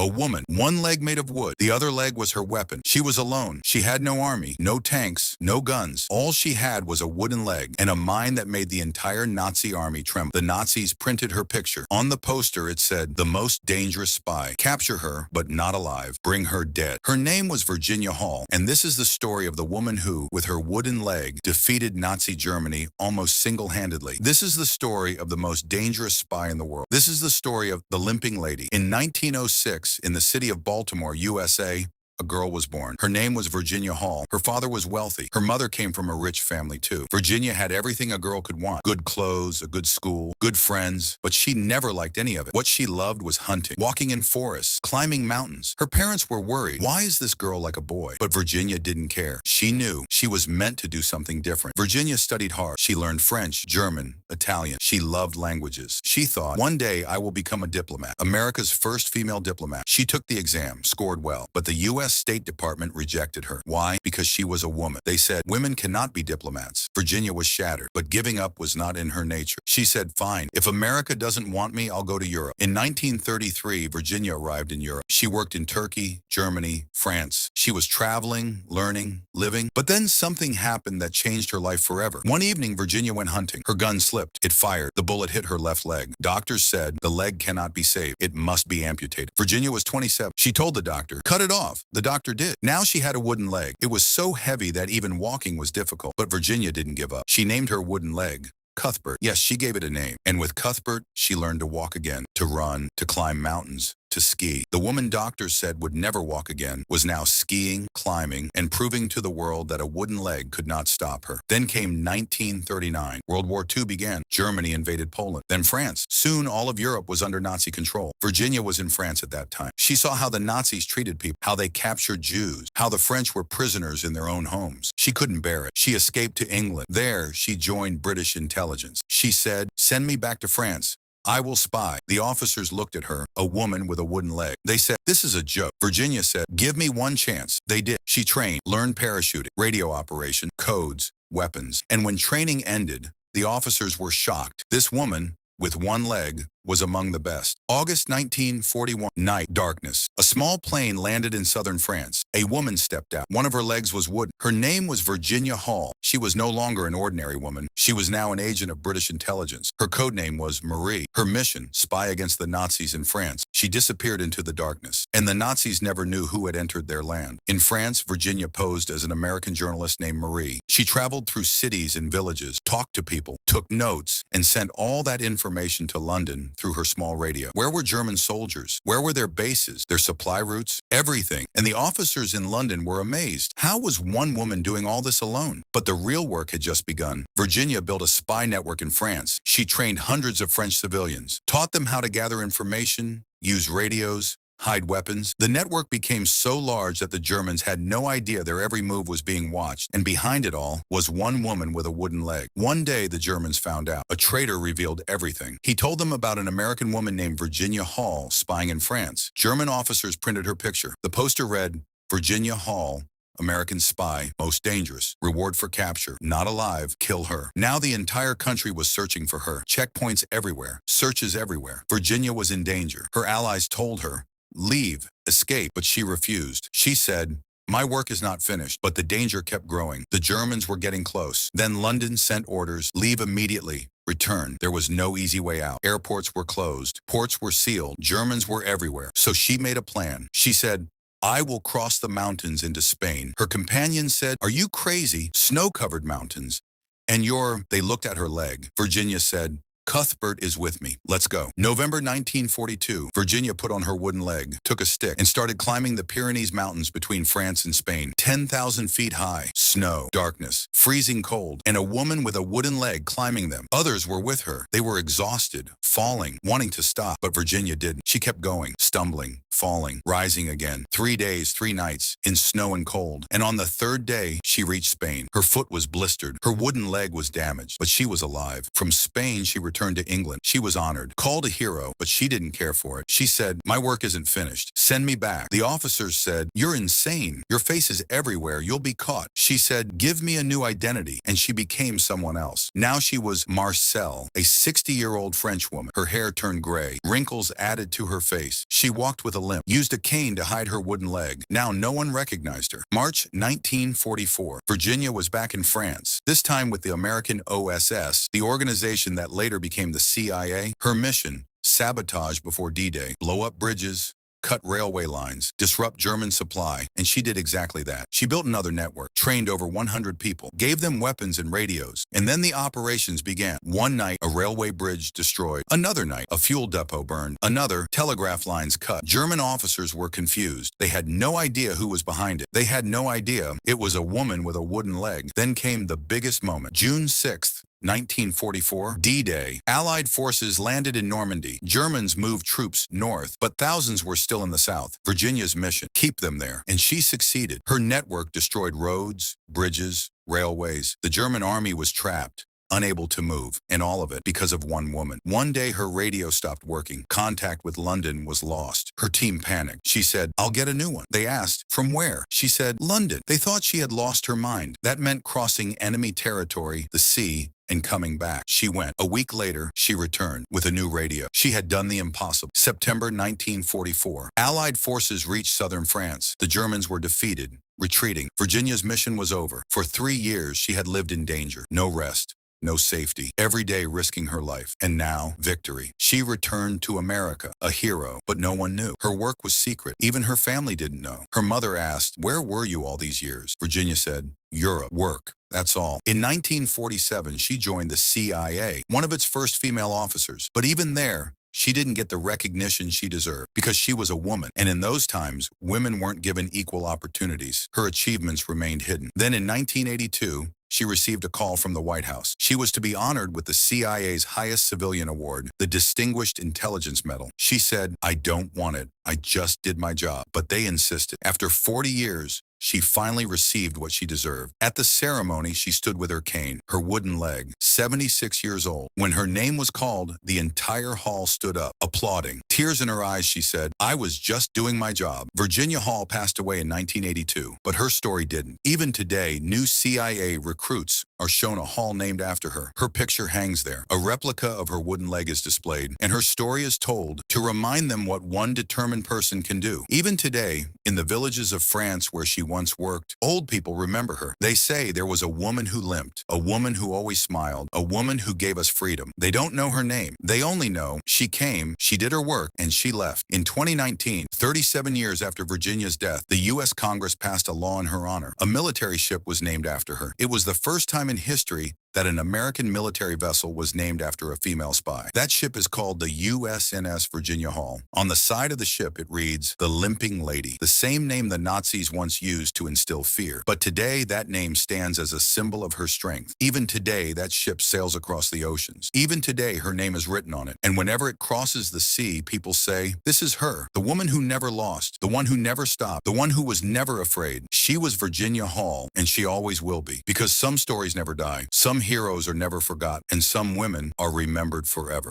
A woman, one leg made of wood, the other leg was her weapon. She was alone. She had no army, no tanks, no guns. All she had was a wooden leg and a mind that made the entire Nazi army tremble. The Nazis printed her picture. On the poster it said, "The most dangerous spy. Capture her, but not alive. Bring her dead." Her name was Virginia Hall, and this is the story of the woman who, with her wooden leg, defeated Nazi Germany almost single-handedly. This is the story of the most dangerous spy in the world. This is the story of the limping lady. In 1906, in the city of Baltimore, USA, a girl was born. Her name was Virginia Hall. Her father was wealthy. Her mother came from a rich family too. Virginia had everything a girl could want. Good clothes, a good school, good friends, but she never liked any of it. What she loved was hunting, walking in forests, climbing mountains. Her parents were worried. Why is this girl like a boy? But Virginia didn't care. She knew she was meant to do something different. Virginia studied hard. She learned French, German, Italian. She loved languages. She thought, one day I will become a diplomat, America's first female diplomat. She took the exam, scored well, but the U.S. State Department rejected her. Why? Because she was a woman. They said, women cannot be diplomats. Virginia was shattered, but giving up was not in her nature. She said, fine, if America doesn't want me, I'll go to Europe. In 1933, Virginia arrived in Europe. She worked in Turkey, Germany, France. She was traveling, learning, living, but then something happened that changed her life forever. One evening, Virginia went hunting. Her gun slipped. It fired. The bullet hit her left leg. Doctors said the leg cannot be saved. It must be amputated. Virginia was 27. She told the doctor, cut it off. The doctor did. Now she had a wooden leg. It was so heavy that even walking was difficult. But Virginia didn't give up. She named her wooden leg Cuthbert. Yes, she gave it a name. And with Cuthbert, she learned to walk again, to run, to climb mountains, to ski. The woman doctors said would never walk again was now skiing, climbing, and proving to the world that a wooden leg could not stop her. Then came 1939. World War II began. Germany invaded Poland. Then France. Soon all of Europe was under Nazi control. Virginia was in France at that time. She saw how the Nazis treated people, how they captured Jews, how the French were prisoners in their own homes. She couldn't bear it. She escaped to England. There, she joined British intelligence. She said, "Send me back to France. I will spy." The officers looked at her, a woman with a wooden leg. They said, "This is a joke." Virginia said, "Give me one chance." They did. She trained, learned parachuting, radio operation, codes, weapons. And when training ended, the officers were shocked. This woman, with one leg, was among the best. August 1941, night, darkness. A small plane landed in southern France. A woman stepped out. One of her legs was wooden. Her name was Virginia Hall. She was no longer an ordinary woman. She was now an agent of British intelligence. Her code name was Marie. Her mission, spy against the Nazis in France. She disappeared into the darkness, and the Nazis never knew who had entered their land. In France, Virginia posed as an American journalist named Marie. She traveled through cities and villages, talked to people, took notes, and sent all that information to London through her small radio. Where were German soldiers? Where were their bases, their supply routes? Everything. And the officers in London were amazed. How was one woman doing all this alone? But the real work had just begun. Virginia built a spy network in France. She trained hundreds of French civilians, taught them how to gather information, use radios, hide weapons. The network became so large that the Germans had no idea their every move was being watched, and behind it all was one woman with a wooden leg. One day, the Germans found out. A traitor revealed everything. He told them about an American woman named Virginia Hall spying in France. German officers printed her picture. The poster read, "Virginia Hall, American spy, most dangerous. Reward for capture. Not alive. Kill her." Now the entire country was searching for her. Checkpoints everywhere. Searches everywhere. Virginia was in danger. Her allies told her, "Leave, escape," but she refused. She said, "My work is not finished," but the danger kept growing. The Germans were getting close. Then London sent orders, "Leave immediately. Return." There was no easy way out. Airports were closed. Ports were sealed. Germans were everywhere. So she made a plan. She said, "I will cross the mountains into Spain." Her companions said, "Are you crazy? Snow-covered mountains. And they looked at her leg. Virginia said, "Cuthbert is with me. Let's go." November 1942, Virginia put on her wooden leg, took a stick, and started climbing the Pyrenees Mountains between France and Spain. 10,000 feet high, snow, darkness, freezing cold, and a woman with a wooden leg climbing them. Others were with her. They were exhausted, falling, wanting to stop, but Virginia didn't. She kept going, stumbling, falling, rising again. 3 days, 3 nights, in snow and cold. And on the 3rd day, she reached Spain. Her foot was blistered. Her wooden leg was damaged, but she was alive. From Spain, she returned to England. She was honored, called a hero, but she didn't care for it. She said, "My work isn't finished. Send me back." The officers said, "You're insane. Your face is everywhere. You'll be caught." She said, "Give me a new identity," and she became someone else. Now she was Marcelle, a 60-year-old French woman. Her hair turned gray, wrinkles added to her face. She walked with a limp, used a cane to hide her wooden leg. Now no one recognized her. March 1944. Virginia was back in France, this time with the American OSS, the organization that later became the CIA. Her mission: sabotage before D-Day, blow up bridges, cut railway lines, disrupt German supply, and she did exactly that. She built another network, trained over 100 people, gave them weapons and radios, and then the operations began. One night, a railway bridge destroyed. Another night, a fuel depot burned. Another, telegraph lines cut. German officers were confused. They had no idea who was behind it. They had no idea it was a woman with a wooden leg. Then came the biggest moment. June 6th, 1944, D-Day. Allied forces landed in Normandy. Germans moved troops north, but thousands were still in the south. Virginia's mission: keep them there. And she succeeded. Her network destroyed roads, bridges, railways. The German army was trapped, unable to move, and all of it because of one woman. One day her radio stopped working. Contact with London was lost. Her team panicked. She said, "I'll get a new one." They asked, "From where?" She said, "London." They thought she had lost her mind. That meant crossing enemy territory, the sea, and coming back. She went. A week later, she returned with a new radio. She had done the impossible. September 1944. Allied forces reached southern France. The Germans were defeated, retreating. Virginia's mission was over. For 3 years, she had lived in danger. No rest, no safety, every day risking her life. And now, victory. She returned to America, a hero, but no one knew. Her work was secret. Even her family didn't know. Her mother asked, "Where were you all these years?" Virginia said, "Europe. Work. That's all." In 1947, she joined the CIA, one of its first female officers. But even there, she didn't get the recognition she deserved because she was a woman. And in those times, women weren't given equal opportunities. Her achievements remained hidden. Then in 1982, she received a call from the White House. She was to be honored with the CIA's highest civilian award, the Distinguished Intelligence Medal. She said, "I don't want it. I just did my job." But they insisted. After 40 years, she finally received what she deserved. At the ceremony, she stood with her cane, her wooden leg, 76 years old. When her name was called, the entire hall stood up, applauding. Tears in her eyes, she said, "I was just doing my job." Virginia Hall passed away in 1982, but her story didn't. Even today, new CIA recruits are shown a hall named after her. Her picture hangs there. A replica of her wooden leg is displayed, and her story is told to remind them what one determined person can do. Even today, in the villages of France where she once worked, old people remember her. They say there was a woman who limped, a woman who always smiled, a woman who gave us freedom. They don't know her name. They only know she came, she did her work, and she left. In 2019, 37 years after Virginia's death, the U.S. Congress passed a law in her honor. A military ship was named after her. It was the first time in history that an American military vessel was named after a female spy. That ship is called the USNS Virginia Hall. On the side of the ship, it reads, "The Limping Lady," the same name the Nazis once used to instill fear. But today, that name stands as a symbol of her strength. Even today, that ship sails across the oceans. Even today, her name is written on it. And whenever it crosses the sea, people say, "This is her, the woman who never lost, the one who never stopped, the one who was never afraid." She was Virginia Hall, and she always will be. Because some stories never die, some heroes are never forgot, and some women are remembered forever.